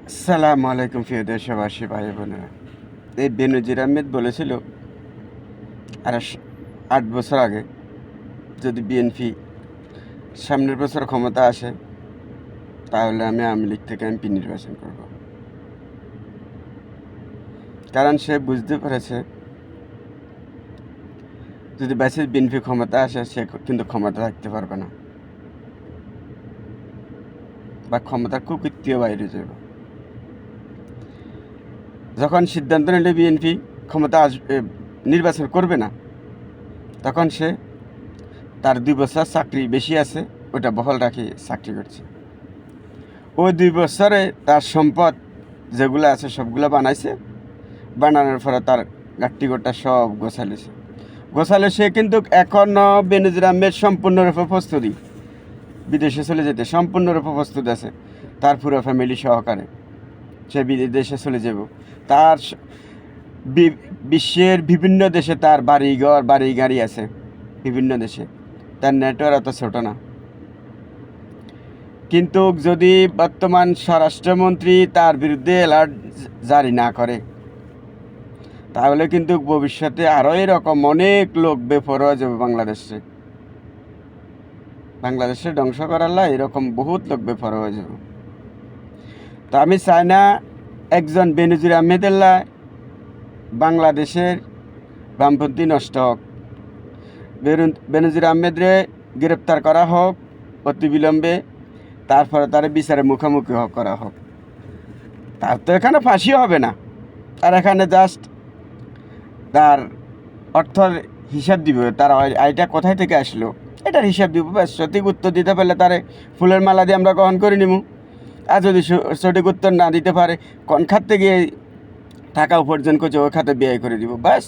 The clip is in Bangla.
আসসালামু আলাইকুম প্রিয় দেশবাসী ভাই বোনেরা। এই বেনজির আহমেদ বলেছিল আর 8 বছর আগে যদি বিএনপি সামনের বছর ক্ষমতা আসে তাহলে আমি আওয়ামী লীগ থেকে এমপি নির্বাচন করব। কারণ সে বুঝতে পেরেছে যদি বেশি বিএনপি ক্ষমতা আসে সে কিন্তু ক্ষমতা রাখতে পারবে না বা ক্ষমতার কুকৃত্য বাইরে যাবে। যখন সিদ্ধান্ত নিলে বিএনপি ক্ষমতা আসবে নির্বাচন করবে না, তখন সে তার 2 বছর চাকরি বেশি আছে ওটা বহাল রাখি চাকরি করছে। ওই 2 বছরে তার সম্পদ যেগুলো আছে সবগুলো বানাইছে, বানানোর পরে তার গাট্টি গোটা সব গোছালে সে কিন্তু এখনও বেনজির আহমেদ সম্পূর্ণরূপে প্রস্তুতি বিদেশে চলে যেতে সম্পূর্ণরূপে প্রস্তুত আছে। তার পুরো ফ্যামিলি সহকারে সে বিদেশে চলে যাব। তার বিশ্বের বিভিন্ন দেশে তার বাড়ি গাড়ি আছে বিভিন্ন দেশে। তার নেটওয়ার্ক এত ছোট না। কিন্তু যদি বর্তমান স্বরাষ্ট্রমন্ত্রী তার বিরুদ্ধে অ্যালার্ট জারি না করে তাহলে কিন্তু ভবিষ্যতে আরও এরকম অনেক লোক বেপরোয়া যাবে বাংলাদেশে ধ্বংস করার এরকম বহুত লোক বেপরোয়া হয়ে যাবে। তো আমি চাই না একজন বেনজির আহমেদুল্লাহ বাংলাদেশের বামপন্থী নষ্ট হোক। বেনজির আহমেদরে গ্রেপ্তার করা হোক অতিবিলম্বে, তারপরে তার বিচারের মুখোমুখি করা হোক। তার তো এখানে ফাঁসিও হবে না, তার এখানে জাস্ট তার অর্থর হিসাব দিব, তার আয়টা কোথায় থেকে আসলো এটার হিসাব দিব। ব্যাস সঠিক উত্তর দিতে পারলে তারে ফুলের মালা দিয়ে আমরা গ্রহণ করে নিব। আর যদি সঠিক উত্তর না দিতে পারে কোন খাতে গিয়ে টাকা উপার্জন করছে ওই খাতে ব্যয় করে দিব, ব্যাস।